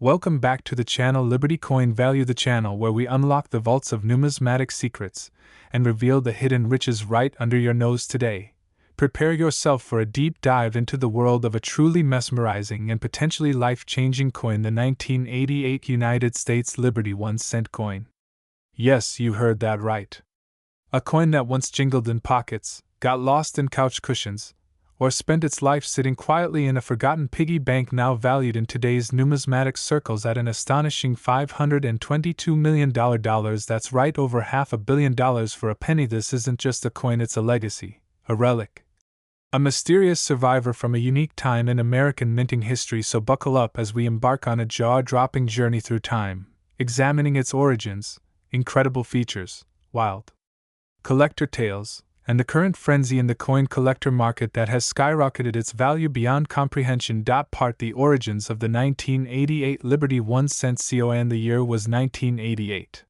Welcome back to the channel Liberty Coin Value, the channel where we unlock the vaults of numismatic secrets and reveal the hidden riches right under your nose today. Prepare yourself for a deep dive into the world of a truly mesmerizing and potentially life-changing coin, the 1988 United States Liberty 1-cent coin. Yes, you heard that right. A coin that once jingled in pockets, got lost in couch cushions, or spent its life sitting quietly in a forgotten piggy bank, now valued in today's numismatic circles at an astonishing $522 million. That's right, over $500 million for a penny. This isn't just a coin, it's a legacy, a relic, a mysterious survivor from a unique time in American minting history. So buckle up as we embark on a jaw-dropping journey through time, examining its origins, incredible features, wild collector tales, and the current frenzy in the coin collector market that has skyrocketed its value beyond comprehension. Part the origins of the 1988 Liberty 1-cent coin. The year was 1988.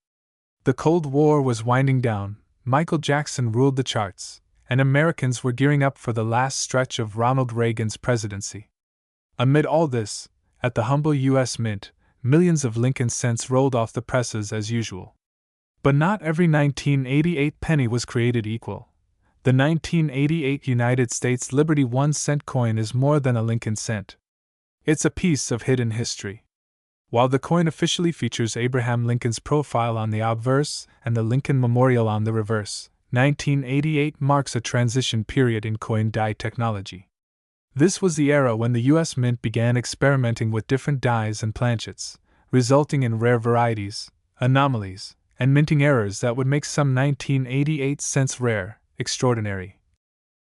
The Cold War was winding down, Michael Jackson ruled the charts, and Americans were gearing up for the last stretch of Ronald Reagan's presidency. Amid all this, at the humble U.S. Mint, millions of Lincoln cents rolled off the presses as usual. But not every 1988 penny was created equal. The 1988 United States Liberty 1-cent coin is more than a Lincoln cent. It's a piece of hidden history. While the coin officially features Abraham Lincoln's profile on the obverse and the Lincoln Memorial on the reverse, 1988 marks a transition period in coin die technology. This was the era when the U.S. Mint began experimenting with different dies and planchets, resulting in rare varieties, anomalies, and minting errors that would make some 1988 cents rare, extraordinary,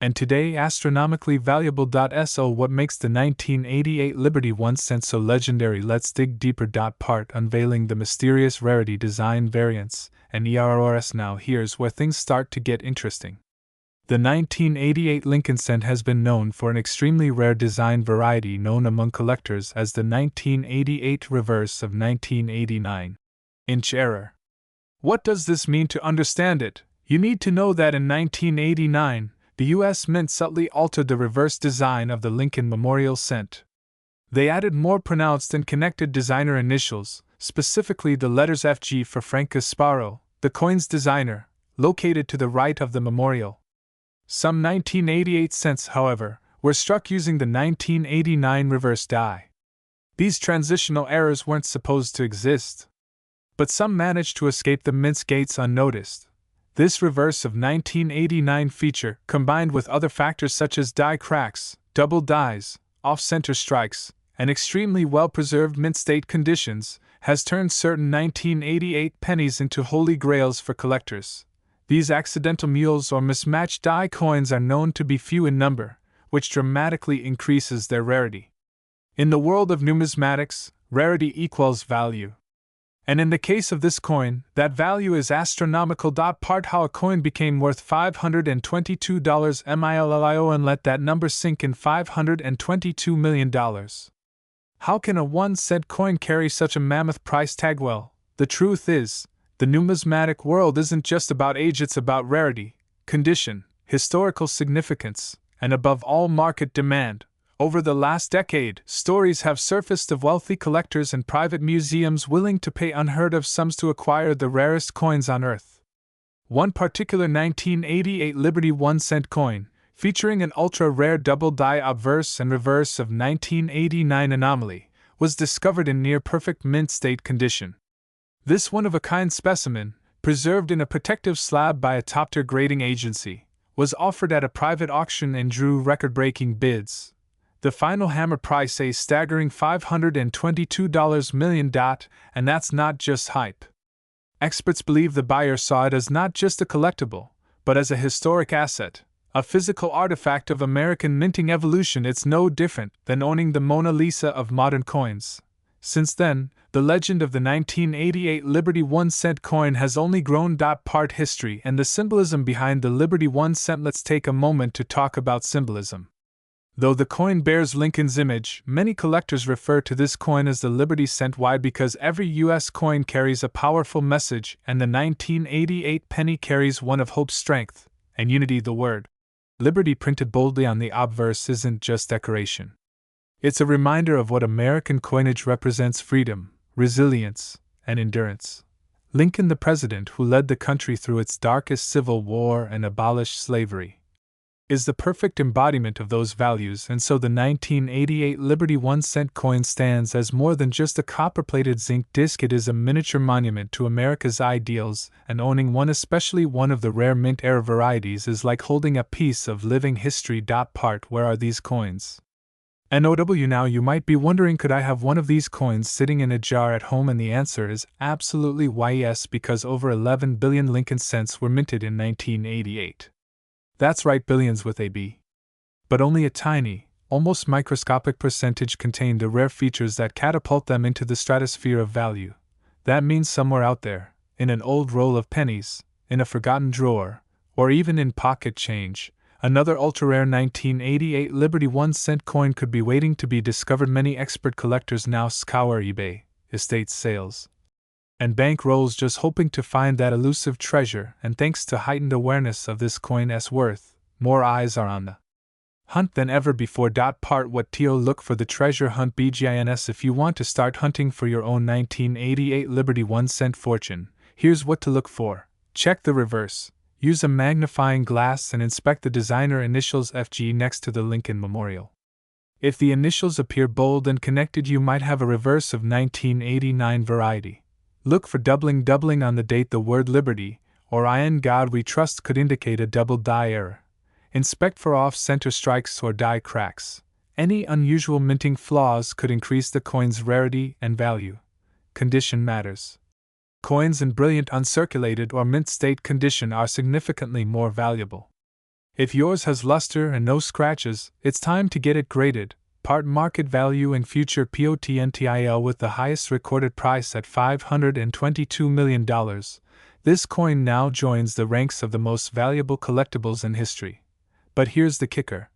and today astronomically valuable. So what makes the 1988 Liberty 1-cent so legendary? Let's dig deeper. Part unveiling the mysterious rarity, design variants, and ERRS. Now here's where things start to get interesting. The 1988 Lincoln cent has been known for an extremely rare design variety known among collectors as the 1988 reverse of 1989 inch error. What does this mean? To understand it, you need to know that in 1989, the U.S. Mint subtly altered the reverse design of the Lincoln Memorial cent. They added more pronounced and connected designer initials, specifically the letters FG for Frank Gasparo, the coin's designer, located to the right of the memorial. Some 1988 cents, however, were struck using the 1989 reverse die. These transitional errors weren't supposed to exist, but some managed to escape the mint's gates unnoticed. This reverse of 1989 feature, combined with other factors such as die cracks, double dies, off-center strikes, and extremely well-preserved mint state conditions, has turned certain 1988 pennies into holy grails for collectors. These accidental mules or mismatched die coins are known to be few in number, which dramatically increases their rarity. In the world of numismatics, rarity equals value. And in the case of this coin, that value is astronomical. Part how a coin became worth $522 million, and let that number sink in. $522 million. How can a 1-cent coin carry such a mammoth price tag? Well, the truth is, the numismatic world isn't just about age, it's about rarity, condition, historical significance, and above all, market demand. Over the last decade, stories have surfaced of wealthy collectors and private museums willing to pay unheard of sums to acquire the rarest coins on Earth. One particular 1988 Liberty 1-cent coin, featuring an ultra-rare double die obverse and reverse of 1989 anomaly, was discovered in near-perfect mint state condition. This one-of-a-kind specimen, preserved in a protective slab by a top-tier grading agency, was offered at a private auction and drew record-breaking bids. The final hammer price a staggering $522 million, and that's not just hype. Experts believe the buyer saw it as not just a collectible, but as a historic asset, a physical artifact of American minting evolution. It's no different than owning the Mona Lisa of modern coins. Since then, the legend of the 1988 Liberty 1-cent coin has only grown. Part history and the symbolism behind the Liberty 1-cent. Let's take a moment to talk about symbolism. Though the coin bears Lincoln's image, many collectors refer to this coin as the Liberty cent. Why? Because every U.S. coin carries a powerful message, and the 1988 penny carries one of hope, strength, and unity. The word Liberty printed boldly on the obverse isn't just decoration. It's a reminder of what American coinage represents: freedom, resilience, and endurance. Lincoln, the president who led the country through its darkest civil war and abolished slavery, is the perfect embodiment of those values, and so the 1988 Liberty 1-cent coin stands as more than just a copper-plated zinc disc. It is a miniature monument to America's ideals, and owning one, especially one of the rare mint-era varieties, is like holding a piece of living history. Part: where are these coins? NOW. Now you might be wondering, could I have one of these coins sitting in a jar at home? And the answer is absolutely yes, because over 11 billion Lincoln cents were minted in 1988. That's right, billions with a B. But only a tiny, almost microscopic percentage contain the rare features that catapult them into the stratosphere of value. That means somewhere out there, in an old roll of pennies, in a forgotten drawer, or even in pocket change, another ultra-rare 1988 Liberty 1-cent coin could be waiting to be discovered. Many expert collectors now scour eBay, estate sales, and bank rolls just hoping to find that elusive treasure, and thanks to heightened awareness of this coin's worth, more eyes are on the hunt than ever before. Part: what to look for? The treasure hunt begins. If you want to start hunting for your own 1988 Liberty 1-cent fortune, here's what to look for. Check the reverse. Use a magnifying glass and inspect the designer initials FG next to the Lincoln Memorial. If the initials appear bold and connected, you might have a reverse of 1989 variety. Look for doubling on the date. The word Liberty, or In God We Trust, could indicate a double die error. Inspect for off-center strikes or die cracks. Any unusual minting flaws could increase the coin's rarity and value. Condition matters. Coins in brilliant uncirculated or mint state condition are significantly more valuable. If yours has luster and no scratches, it's time to get it graded. Part: market value and future potential. With the highest recorded price at $522 million, this coin now joins the ranks of the most valuable collectibles in history. But here's the kicker.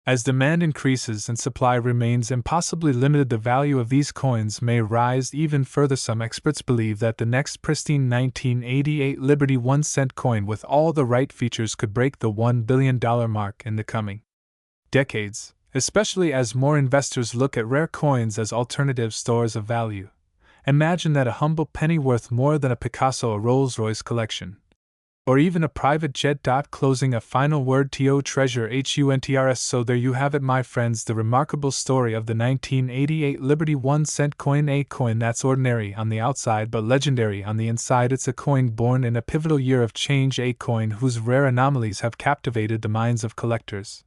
As demand increases and supply remains impossibly limited, the value of these coins may rise even further. Some experts believe that the next pristine 1988 Liberty 1-cent coin with all the right features could break the $1 billion mark in the coming decades, especially as more investors look at rare coins as alternative stores of value. Imagine that: a humble penny worth more than a Picasso, a Rolls-Royce collection, or even a private jet. Closing: a final word to treasure huntrs. So there you have it, my friends, the remarkable story of the 1988 Liberty 1-cent coin, a coin that's ordinary on the outside but legendary on the inside. It's a coin born in a pivotal year of change, a coin whose rare anomalies have captivated the minds of collectors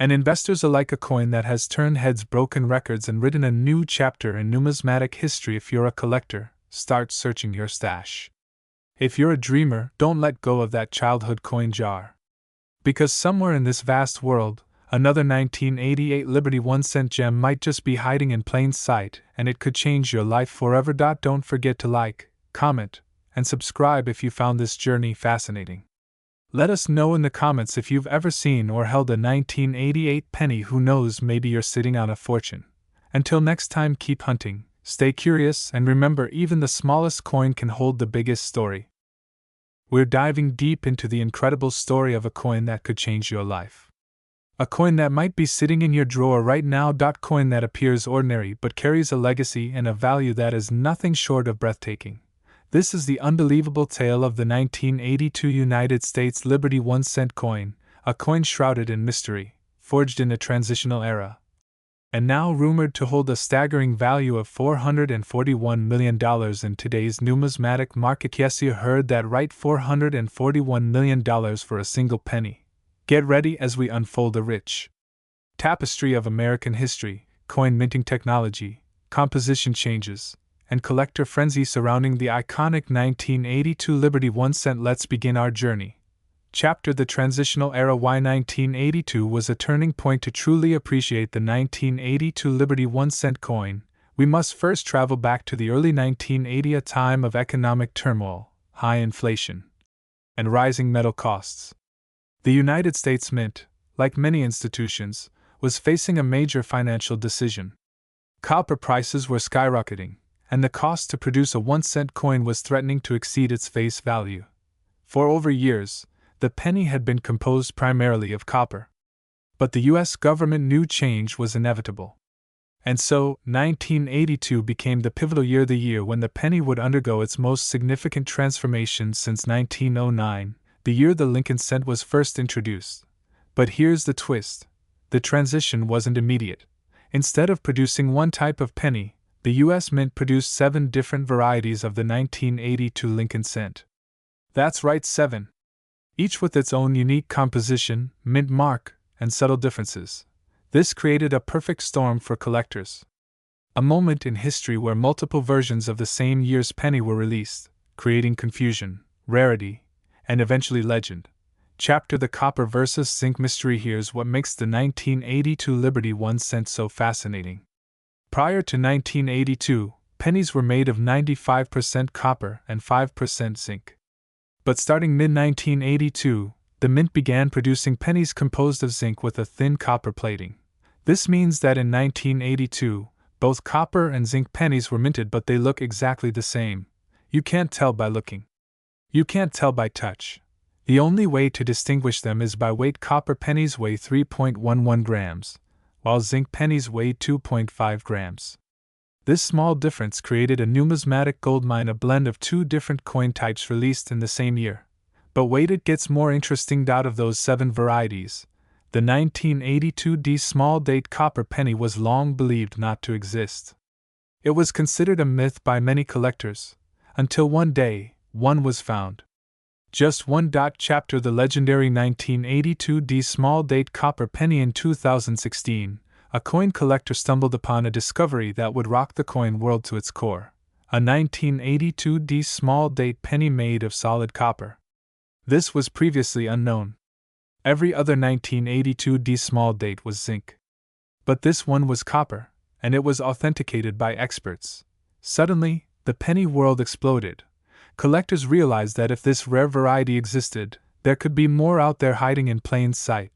and investors alike, a coin that has turned heads, broken records, and written a new chapter in numismatic history. If you're a collector, start searching your stash. If you're a dreamer, don't let go of that childhood coin jar. Because somewhere in this vast world, another 1988 Liberty 1-cent gem might just be hiding in plain sight, and it could change your life forever. Don't forget to like, comment, and subscribe if you found this journey fascinating. Let us know in the comments if you've ever seen or held a 1988 penny. Who knows, maybe you're sitting on a fortune. Until next time, keep hunting, stay curious, and remember, even the smallest coin can hold the biggest story. We're diving deep into the incredible story of a coin that could change your life. A coin that might be sitting in your drawer right now. Coin that appears ordinary but carries a legacy and a value that is nothing short of breathtaking. This is the unbelievable tale of the 1982 United States Liberty 1-cent coin, a coin shrouded in mystery, forged in a transitional era, and now rumored to hold a staggering value of $441 million in today's numismatic market. Yes, you heard that right, $441 million for a single penny. Get ready as we unfold a rich tapestry of American history, coin minting technology, composition changes, and collector frenzy surrounding the iconic 1982 Liberty 1-cent. Let's begin our journey. Chapter: the Transitional Era. Why 1982 was a turning point. To truly appreciate the 1982 Liberty 1-cent coin, we must first travel back to the early 1980s, a time of economic turmoil, high inflation, and rising metal costs. The United States Mint, like many institutions, was facing a major financial decision. Copper prices were skyrocketing, and the cost to produce a 1-cent coin was threatening to exceed its face value. For over years, the penny had been composed primarily of copper. But the U.S. government knew change was inevitable. And so, 1982 became the pivotal year, the year when the penny would undergo its most significant transformation since 1909, the year the Lincoln cent was first introduced. But here's the twist: the transition wasn't immediate. Instead of producing one type of penny, the U.S. Mint produced 7 different varieties of the 1982 Lincoln cent. That's right, 7. Each with its own unique composition, mint mark, and subtle differences. This created a perfect storm for collectors. A moment in history where multiple versions of the same year's penny were released, creating confusion, rarity, and eventually legend. Chapter: The Copper versus Zinc Mystery. Here's what makes the 1982 Liberty 1 cent so fascinating. Prior to 1982, pennies were made of 95% copper and 5% zinc. But starting mid-1982, the mint began producing pennies composed of zinc with a thin copper plating. This means that in 1982, both copper and zinc pennies were minted, but they look exactly the same. You can't tell by looking. You can't tell by touch. The only way to distinguish them is by weight. Copper pennies weigh 3.11 grams, while zinc pennies weigh 2.5 grams. This small difference created a numismatic goldmine, a blend of 2 different coin types released in the same year. But wait, it gets more interesting. Out of those 7 varieties, the 1982 small date copper penny was long believed not to exist. It was considered a myth by many collectors, until one day, one was found. Just one. Chapter: The legendary 1982 small date copper penny. In 2016, a coin collector stumbled upon a discovery that would rock the coin world to its core: a 1982 small date penny made of solid copper. This was previously unknown. Every other 1982 small date was zinc. But this one was copper, and it was authenticated by experts. Suddenly, the penny world exploded. Collectors realized that if this rare variety existed, there could be more out there hiding in plain sight.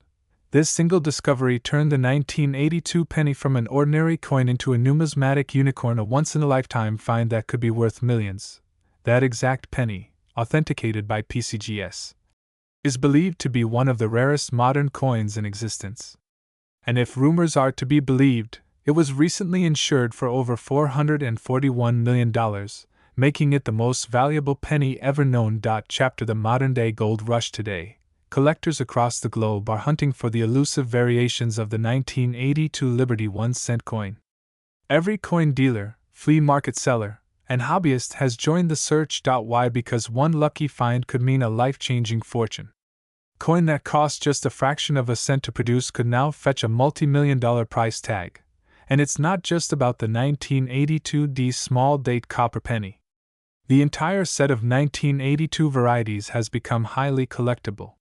This single discovery turned the 1982 penny from an ordinary coin into a numismatic unicorn, a once-in-a-lifetime find that could be worth millions. That exact penny, authenticated by PCGS, is believed to be one of the rarest modern coins in existence. And if rumors are to be believed, it was recently insured for over $441 million, making it the most valuable penny ever known. Chapter: The modern-day gold rush. Today, collectors across the globe are hunting for the elusive variations of the 1982 Liberty 1 cent coin. Every coin dealer, flea market seller, and hobbyist has joined the search. Why? Because one lucky find could mean a life-changing fortune. Coin that cost just a fraction of a cent to produce could now fetch a multi-million-dollar price tag. And it's not just about the 1982 small date copper penny. The entire set of 1982 varieties has become highly collectible.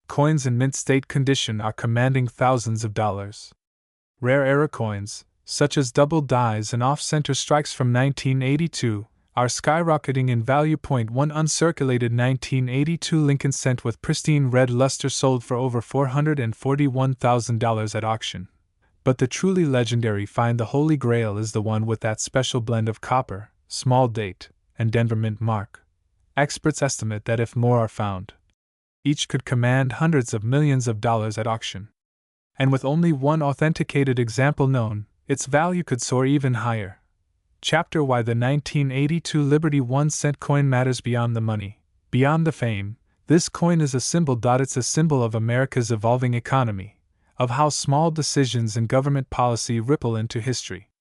Coins in mint state condition are commanding thousands of dollars. Rare era coins, such as double dies and off-center strikes from 1982, are skyrocketing in value. One uncirculated 1982 Lincoln cent with pristine red luster sold for over $441,000 at auction. But the truly legendary find, the holy grail, is the one with that special blend of copper, small date, and Denver mint mark. Experts estimate that if more are found, each could command hundreds of millions of dollars at auction. And with only one authenticated example known, its value could soar even higher. Chapter: Why the 1982 Liberty 1 cent coin matters. Beyond the money, beyond the fame, this coin is a symbol. It's a symbol of America's evolving economy, of how small decisions in government policy ripple into history.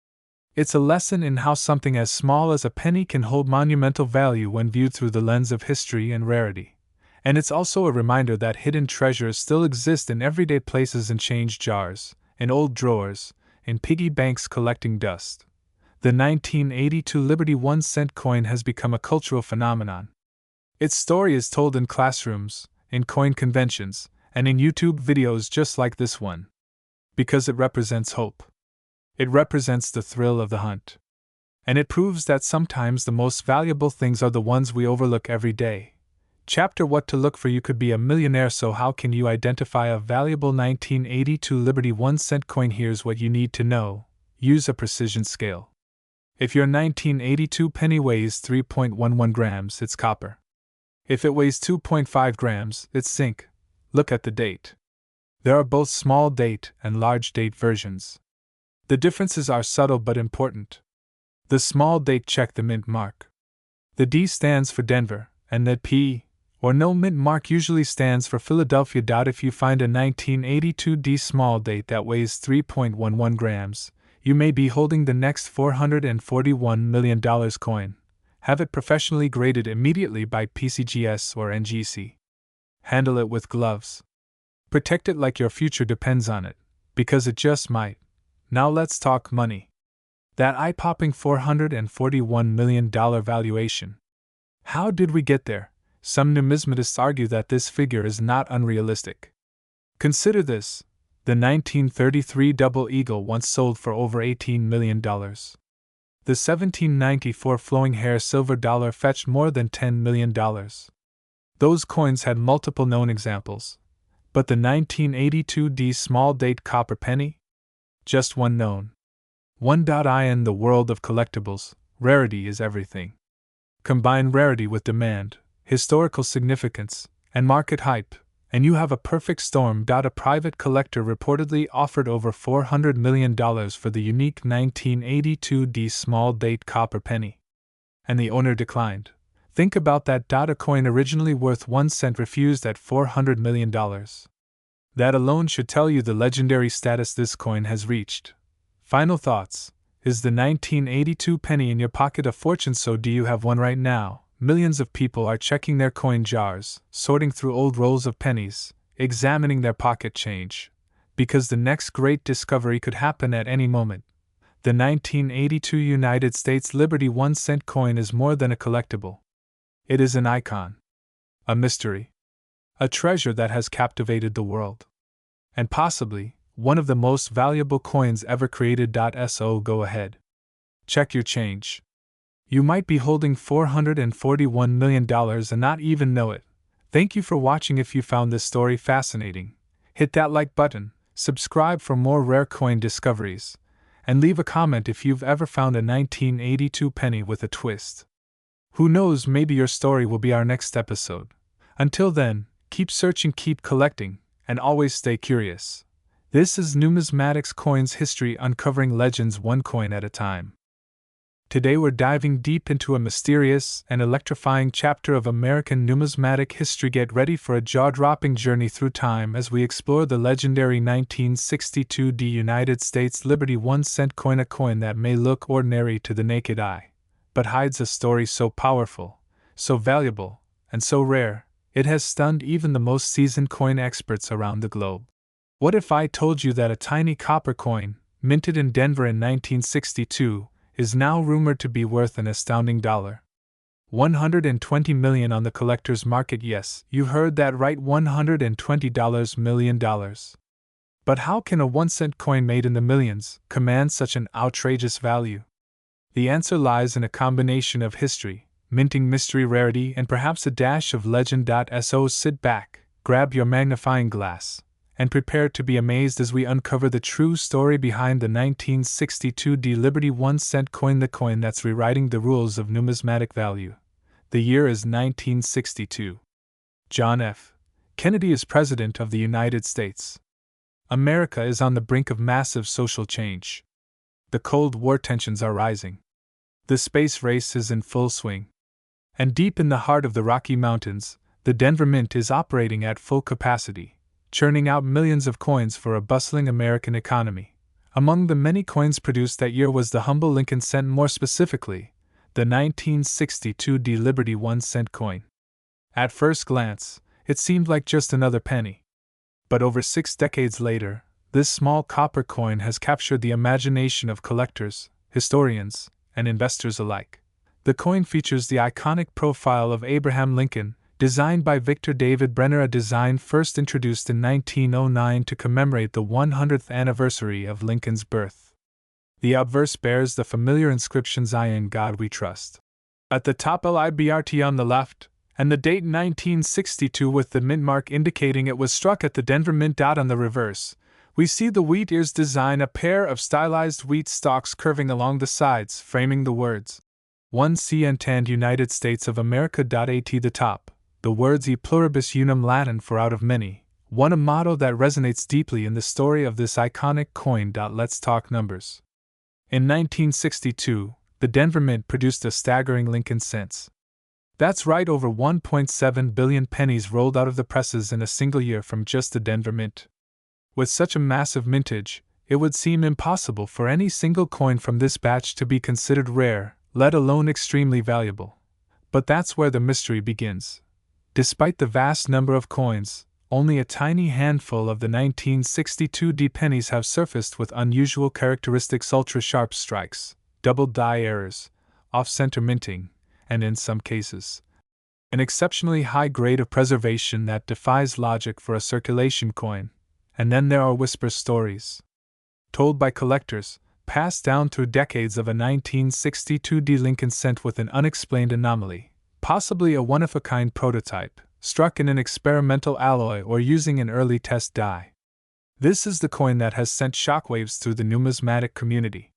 It's a lesson in how something as small as a penny can hold monumental value when viewed through the lens of history and rarity. And it's also a reminder that hidden treasures still exist in everyday places, in change jars, in old drawers, in piggy banks collecting dust. The 1982 Liberty 1 cent coin has become a cultural phenomenon. Its story is told in classrooms, in coin conventions, and in YouTube videos just like this one. Because it represents hope. It represents the thrill of the hunt. And it proves that sometimes the most valuable things are the ones we overlook every day. Chapter: What to look for. You could be a millionaire, so how can you identify a valuable 1982 Liberty 1 cent coin? Here's what you need to know. Use a precision scale. If your 1982 penny weighs 3.11 grams, it's copper. If it weighs 2.5 grams, it's zinc. Look at the date. There are both small date and large date versions. The differences are subtle but important. The small date check the mint mark. The D stands for Denver, and the P, or no mint mark, usually stands for Philadelphia. If you find a 1982 D small date that weighs 3.11 grams, you may be holding the next $441 million coin. Have it professionally graded immediately by PCGS or NGC. Handle it with gloves. Protect it like your future depends on it, because it just might. Now let's talk money. That eye-popping $441 million valuation. How did we get there? Some numismatists argue that this figure is not unrealistic. Consider this: the 1933 Double Eagle once sold for over $18 million. The 1794 Flowing Hair silver dollar fetched more than $10 million. Those coins had multiple known examples. But the 1982 D small date copper penny? Just one known. In the world of collectibles, rarity is everything. Combine rarity with demand, historical significance, and market hype, and you have a perfect storm. A private collector reportedly offered over $400 million for the unique 1982 D small date copper penny. And the owner declined. Think about that. A coin originally worth 1 cent refused at $400 million. That alone should tell you the legendary status this coin has reached. Final thoughts. Is the 1982 penny in your pocket a fortune? So do you have one right now? Millions of people are checking their coin jars, sorting through old rolls of pennies, examining their pocket change. Because the next great discovery could happen at any moment. The 1982 United States Liberty 1 cent coin is more than a collectible. It is an icon. A mystery. A treasure that has captivated the world. And possibly, one of the most valuable coins ever created. So go ahead. Check your change. You might be holding $441 million and not even know it. Thank you for watching. If you found this story fascinating, hit that like button, subscribe for more rare coin discoveries, and leave a comment if you've ever found a 1982 penny with a twist. Who knows, maybe your story will be our next episode. Until then, keep searching, keep collecting, and always stay curious. This is Numismatics Coins History, uncovering legends one coin at a time. Today we're diving deep into a mysterious and electrifying chapter of American numismatic history. Get ready for a jaw-dropping journey through time as we explore the legendary 1962 D United States Liberty 1 cent coin, a coin that may look ordinary to the naked eye, but hides a story so powerful, so valuable, and so rare, it has stunned even the most seasoned coin experts around the globe. What if I told you that a tiny copper coin, minted in Denver in 1962, is now rumored to be worth an astounding $120 million on the collector's market? Yes, you heard that right, $120 million. But how can a 1 cent coin made in the millions command such an outrageous value? The answer lies in a combination of history, minting mystery, rarity, and perhaps a dash of legend. So sit back, grab your magnifying glass, and prepare to be amazed as we uncover the true story behind the 1962 D Liberty 1 cent coin, the coin that's rewriting the rules of numismatic value. The year is 1962. John F. Kennedy is President of the United States. America is on the brink of massive social change. The Cold War tensions are rising. The space race is in full swing. And deep in the heart of the Rocky Mountains, the Denver Mint is operating at full capacity, churning out millions of coins for a bustling American economy. Among the many coins produced that year was the humble Lincoln cent, more specifically, the 1962 D Liberty 1 cent coin. At first glance, it seemed like just another penny. But over 6 decades later, this small copper coin has captured the imagination of collectors, historians, and investors alike. The coin features the iconic profile of Abraham Lincoln, designed by Victor David Brenner, a design first introduced in 1909 to commemorate the 100th anniversary of Lincoln's birth. The obverse bears the familiar inscriptions "I in God We Trust" at the top, LIBRT on the left, and the date 1962 with the mint mark indicating it was struck at the Denver Mint. On the reverse, we see the wheat ears design, a pair of stylized wheat stalks curving along the sides, framing the words 1C and United States of America. At the top, the words E pluribus unum, Latin for out of many, a motto that resonates deeply in the story of this iconic coin. Let's talk numbers. In 1962, the Denver Mint produced a staggering Lincoln cents. That's right, over 1.7 billion pennies rolled out of the presses in a single year from just the Denver Mint. With such a massive mintage, it would seem impossible for any single coin from this batch to be considered rare, let alone extremely valuable. But that's where the mystery begins. Despite the vast number of coins, only a tiny handful of the 1962 D pennies have surfaced with unusual characteristics: ultra-sharp strikes, double die errors, off-center minting, and in some cases, an exceptionally high grade of preservation that defies logic for a circulation coin. And then there are whisper stories, told by collectors, passed down through decades, of a 1962 D Lincoln cent with an unexplained anomaly, possibly a one-of-a-kind prototype, struck in an experimental alloy or using an early test die. This is the coin that has sent shockwaves through the numismatic community.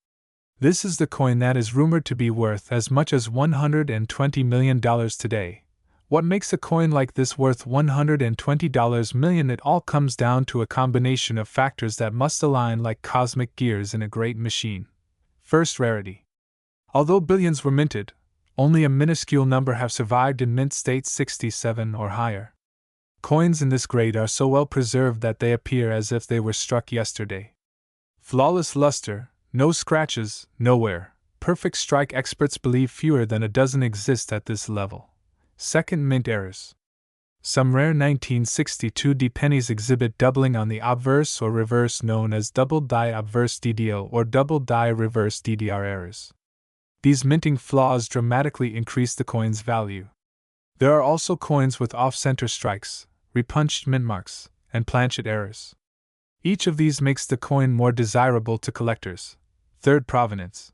This is the coin that is rumored to be worth as much as $120 million today. What makes a coin like this worth $120 million? It all comes down to a combination of factors that must align like cosmic gears in a great machine. First, rarity. Although billions were minted, only a minuscule number have survived in mint state 67 or higher. Coins in this grade are so well preserved that they appear as if they were struck yesterday. Flawless luster, no scratches, no wear, perfect strike. Experts believe fewer than a dozen exist at this level. Second, mint errors. Some rare 1962 D pennies exhibit doubling on the obverse or reverse, known as double die obverse DDO or double die reverse DDR errors. These minting flaws dramatically increase the coin's value. There are also coins with off-center strikes, repunched mint marks, and planchet errors. Each of these makes the coin more desirable to collectors. Third, provenance.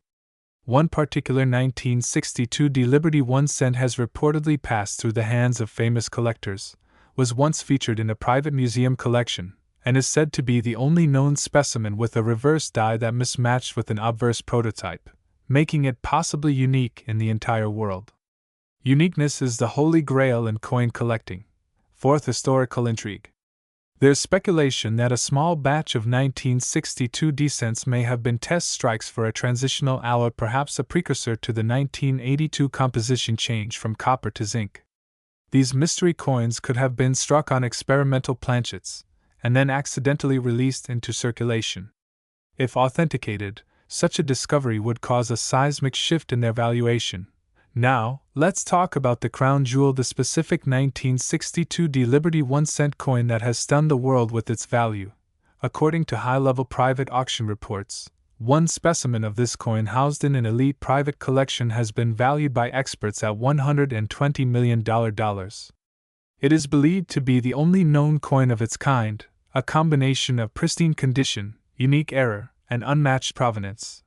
One particular 1962 D Liberty 1 cent has reportedly passed through the hands of famous collectors, was once featured in a private museum collection, and is said to be the only known specimen with a reverse die that mismatched with an obverse prototype, making it possibly unique in the entire world. Uniqueness is the holy grail in coin collecting. Fourth, historical intrigue. There's speculation that a small batch of 1962 D cents may have been test strikes for a transitional alloy, perhaps a precursor to the 1982 composition change from copper to zinc. These mystery coins could have been struck on experimental planchets, and then accidentally released into circulation. If authenticated, such a discovery would cause a seismic shift in their valuation. Now, let's talk about the crown jewel, the specific 1962 D Liberty 1 cent coin that has stunned the world with its value. According to high-level private auction reports, one specimen of this coin housed in an elite private collection has been valued by experts at $120 million. It is believed to be the only known coin of its kind, a combination of pristine condition, unique error, and unmatched provenance.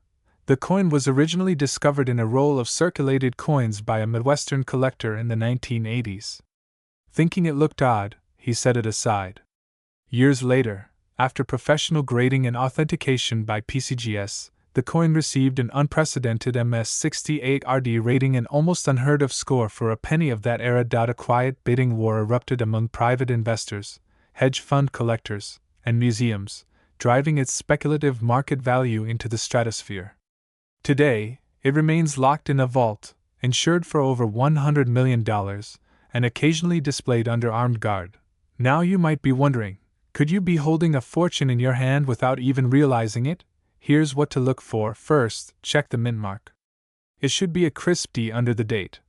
The coin was originally discovered in a roll of circulated coins by a Midwestern collector in the 1980s. Thinking it looked odd, he set it aside. Years later, after professional grading and authentication by PCGS, the coin received an unprecedented MS68RD rating, an almost unheard of score for a penny of that era. A quiet bidding war erupted among private investors, hedge fund collectors, and museums, driving its speculative market value into the stratosphere. Today, it remains locked in a vault, insured for over $100 million, and occasionally displayed under armed guard. Now you might be wondering, could you be holding a fortune in your hand without even realizing it? Here's what to look for. First, check the mint mark. It should be a crisp D under the date.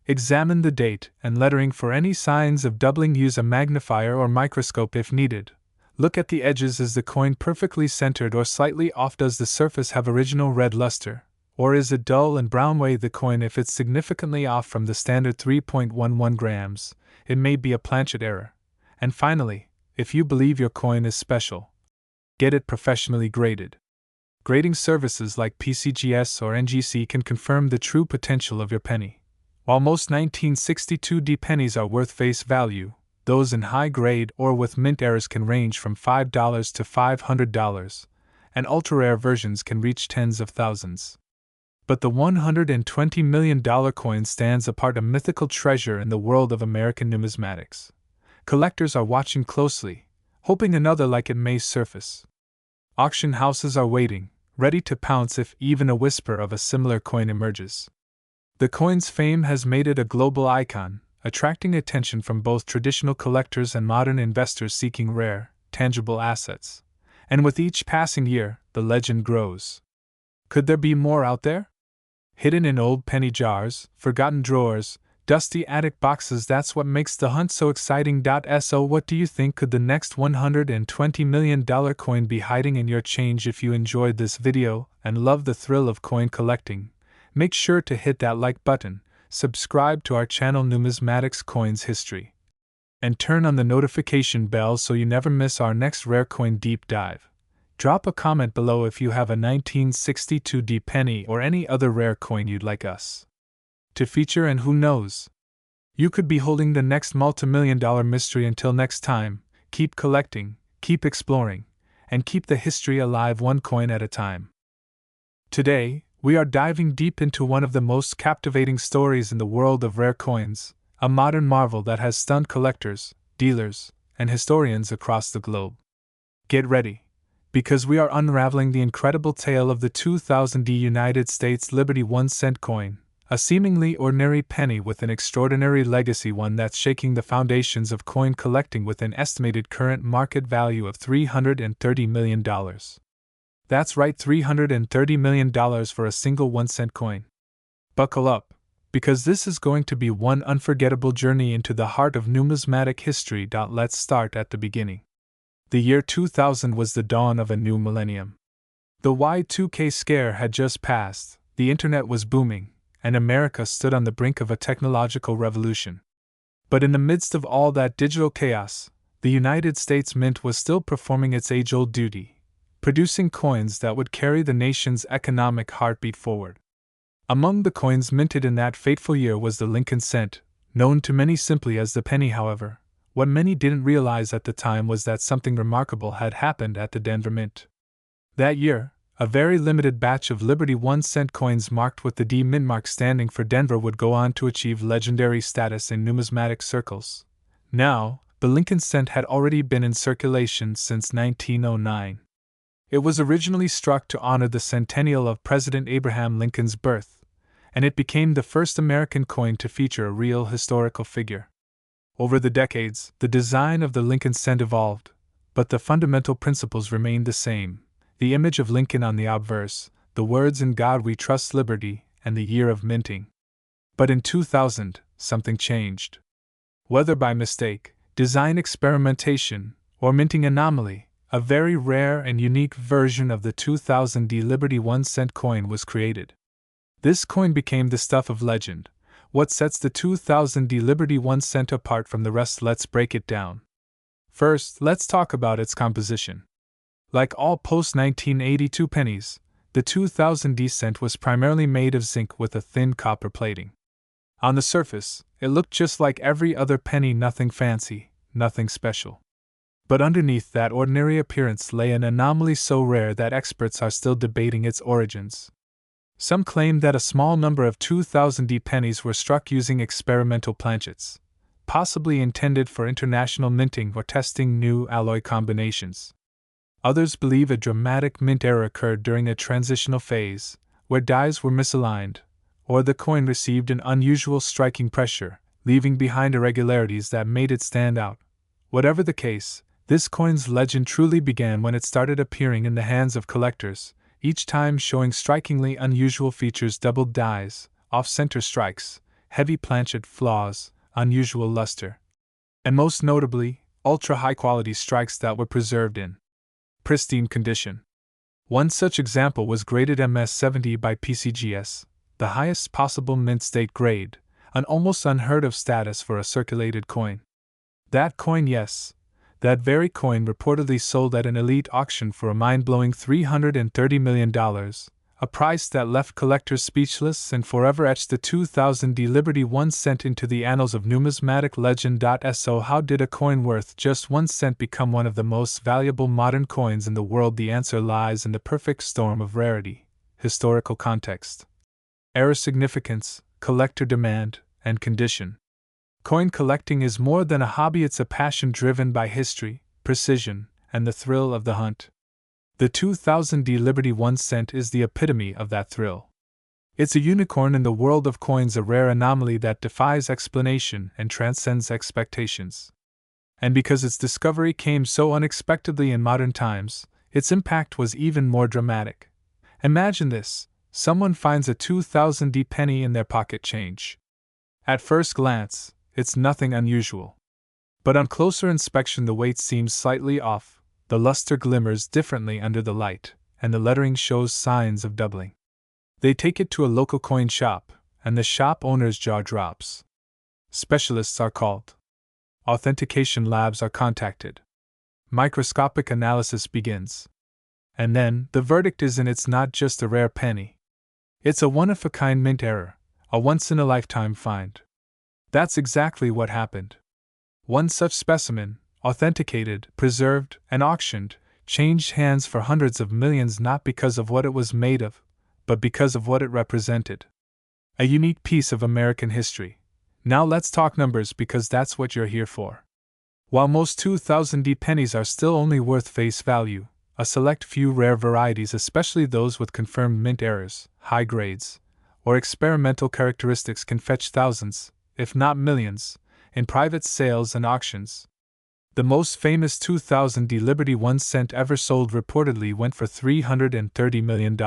Examine the date and lettering for any signs of doubling. Use a magnifier or microscope if needed. Look at the edges. Is the coin perfectly centered or slightly off? Does the surface have original red luster, or is it dull and brown? Weigh the coin. If it's significantly off from the standard 3.11 grams, it may be a planchet error. And finally, if you believe your coin is special, get it professionally graded. Grading services like PCGS or NGC can confirm the true potential of your penny. While most 1962 D pennies are worth face value, those in high grade or with mint errors can range from $5 to $500, and ultra-rare versions can reach tens of thousands. But the $120 million coin stands apart, a mythical treasure in the world of American numismatics. Collectors are watching closely, hoping another like it may surface. Auction houses are waiting, ready to pounce if even a whisper of a similar coin emerges. The coin's fame has made it a global icon, attracting attention from both traditional collectors and modern investors seeking rare, tangible assets. And with each passing year, the legend grows. Could there be more out there? Hidden in old penny jars, forgotten drawers, dusty attic boxes, that's what makes the hunt so exciting. So what do you think? Could the next $120 million coin be hiding in your change? If you enjoyed this video and love the thrill of coin collecting, make sure to hit that like button, subscribe to our channel Numismatics Coins History, and turn on the notification bell so you never miss our next rare coin deep dive. Drop a comment below if you have a 1962 D penny or any other rare coin you'd like us to feature, and who knows, you could be holding the next multi-million-dollar mystery. Until next time, keep collecting, keep exploring, and keep the history alive one coin at a time. Today, we are diving deep into one of the most captivating stories in the world of rare coins, a modern marvel that has stunned collectors, dealers, and historians across the globe. Get ready, because we are unraveling the incredible tale of the 2000 United States Liberty 1-cent coin, a seemingly ordinary penny with an extraordinary legacy, one that's shaking the foundations of coin collecting with an estimated current market value of $330 million. That's right, $330 million for a single 1-cent coin. Buckle up, because this is going to be one unforgettable journey into the heart of numismatic history. Let's start at the beginning. The year 2000 was the dawn of a new millennium. The Y2K scare had just passed, the internet was booming, and America stood on the brink of a technological revolution. But in the midst of all that digital chaos, the United States Mint was still performing its age-old duty, producing coins that would carry the nation's economic heartbeat forward. Among the coins minted in that fateful year was the Lincoln cent, known to many simply as the penny. However, what many didn't realize at the time was that something remarkable had happened at the Denver Mint. That year, a very limited batch of Liberty 1-cent coins marked with the D Mint mark standing for Denver would go on to achieve legendary status in numismatic circles. Now, the Lincoln cent had already been in circulation since 1909. It was originally struck to honor the centennial of President Abraham Lincoln's birth, and it became the first American coin to feature a real historical figure. Over the decades, the design of the Lincoln cent evolved, but the fundamental principles remained the same. The image of Lincoln on the obverse, the words "In God We Trust, Liberty," and the year of minting. But in 2000, something changed. Whether by mistake, design experimentation, or minting anomaly, a very rare and unique version of the 2000 Liberty 1-cent coin was created. This coin became the stuff of legend. What sets the 2000 Liberty 1-cent apart from the rest? Let's break it down. First, let's talk about its composition. Like all post-1982 pennies, the 2000 cent was primarily made of zinc with a thin copper plating. On the surface, it looked just like every other penny, nothing fancy, nothing special. But underneath that ordinary appearance lay an anomaly so rare that experts are still debating its origins. Some claim that a small number of 2000 pennies were struck using experimental planchets, possibly intended for international minting or testing new alloy combinations. Others believe a dramatic mint error occurred during a transitional phase, where dies were misaligned, or the coin received an unusual striking pressure, leaving behind irregularities that made it stand out. Whatever the case, this coin's legend truly began when it started appearing in the hands of collectors, each time showing strikingly unusual features: doubled dies, off-center strikes, heavy planchet flaws, unusual luster, and most notably, ultra-high-quality strikes that were preserved in pristine condition. One such example was graded MS-70 by PCGS, the highest possible mint state grade, an almost unheard of status for a circulated coin. That coin, yes, that very coin reportedly sold at an elite auction for a mind-blowing $330 million, a price that left collectors speechless and forever etched the 2000 Liberty 1-cent into the annals of numismatic legend. So how did a coin worth just 1 cent become one of the most valuable modern coins in the world? The answer lies in the perfect storm of rarity, historical context, era significance, collector demand, and condition. Coin collecting is more than a hobby, it's a passion driven by history, precision, and the thrill of the hunt. The 2000D Liberty 1 cent is the epitome of that thrill. It's a unicorn in the world of coins, a rare anomaly that defies explanation and transcends expectations. And because its discovery came so unexpectedly in modern times, its impact was even more dramatic. Imagine this: someone finds a 2000D penny in their pocket change. At first glance, it's nothing unusual. But on closer inspection, the weight seems slightly off, the luster glimmers differently under the light, and the lettering shows signs of doubling. They take it to a local coin shop, and the shop owner's jaw drops. Specialists are called. Authentication labs are contacted. Microscopic analysis begins. And then, the verdict is in: it's not just a rare penny. It's a one-of-a-kind mint error, a once-in-a-lifetime find. That's exactly what happened. One such specimen, authenticated, preserved, and auctioned, changed hands for hundreds of millions, not because of what it was made of, but because of what it represented. A unique piece of American history. Now let's talk numbers, because that's what you're here for. While most 2000D pennies are still only worth face value, a select few rare varieties, especially those with confirmed mint errors, high grades, or experimental characteristics, can fetch thousands, if not millions, in private sales and auctions. The most famous 2000D Liberty 1 cent ever sold reportedly went for $330 million,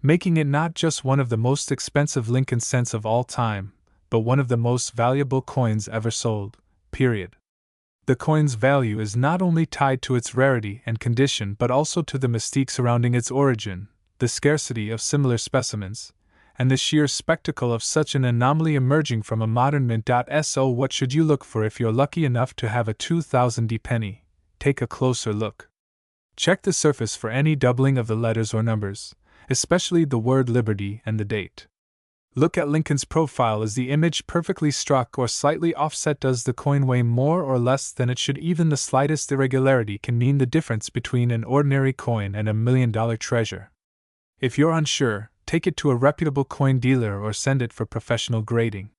making it not just one of the most expensive Lincoln cents of all time, but one of the most valuable coins ever sold, period. The coin's value is not only tied to its rarity and condition, but also to the mystique surrounding its origin, the scarcity of similar specimens, and the sheer spectacle of such an anomaly emerging from a modern mint. So what should you look for if you're lucky enough to have a 2000D penny? Take a closer look. Check the surface for any doubling of the letters or numbers, especially the word Liberty and the date. Look at Lincoln's profile. Is the image perfectly struck or slightly offset? Does the coin weigh more or less than it should? Even the slightest irregularity can mean the difference between an ordinary coin and $1 million treasure. If you're unsure, take it to a reputable coin dealer or send it for professional grading.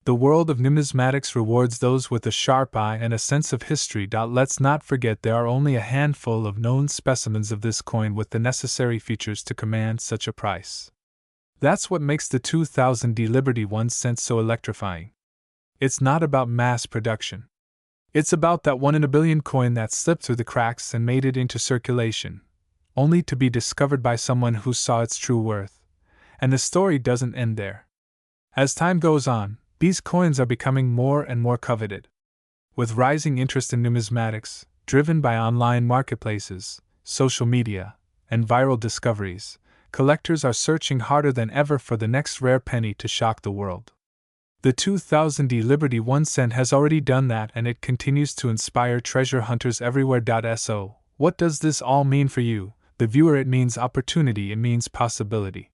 The world of numismatics rewards those with a sharp eye and a sense of history. Let's not forget there are only a handful of known specimens of this coin with the necessary features to command such a price. That's what makes the 2000D Liberty 1 cent so electrifying. It's not about mass production. It's about that 1 in a billion coin that slipped through the cracks and made it into circulation, only to be discovered by someone who saw its true worth. And the story doesn't end there. As time goes on, these coins are becoming more and more coveted. With rising interest in numismatics, driven by online marketplaces, social media, and viral discoveries, collectors are searching harder than ever for the next rare penny to shock the world. The 2000D Liberty 1 cent has already done that, and it continues to inspire treasure hunters everywhere. So, what does this all mean for you, the viewer? It means opportunity, it means possibility.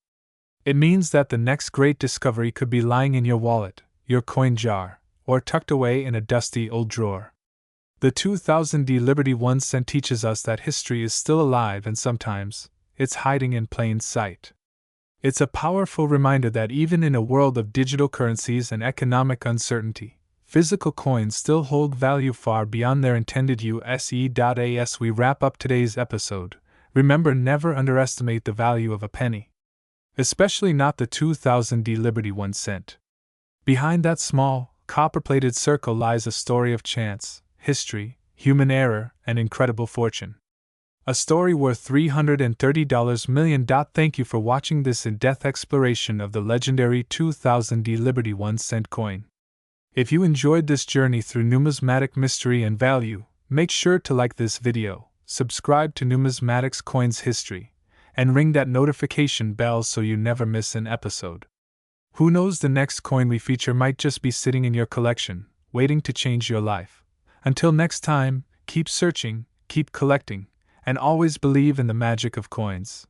It means that the next great discovery could be lying in your wallet, your coin jar, or tucked away in a dusty old drawer. The 2000D Liberty 1 cent teaches us that history is still alive, and sometimes it's hiding in plain sight. It's a powerful reminder that even in a world of digital currencies and economic uncertainty, physical coins still hold value far beyond their intended use. As we wrap up today's episode, remember, never underestimate the value of a penny. Especially not the 2000D Liberty 1 cent. Behind that small, copper-plated circle lies a story of chance, history, human error, and incredible fortune. A story worth $330 million. Thank you for watching this in-depth exploration of the legendary 2000D Liberty 1 cent coin. If you enjoyed this journey through numismatic mystery and value, make sure to like this video, subscribe to Numismatics Coins History, and ring that notification bell so you never miss an episode. Who knows, the next coin we feature might just be sitting in your collection, waiting to change your life. Until next time, keep searching, keep collecting, and always believe in the magic of coins.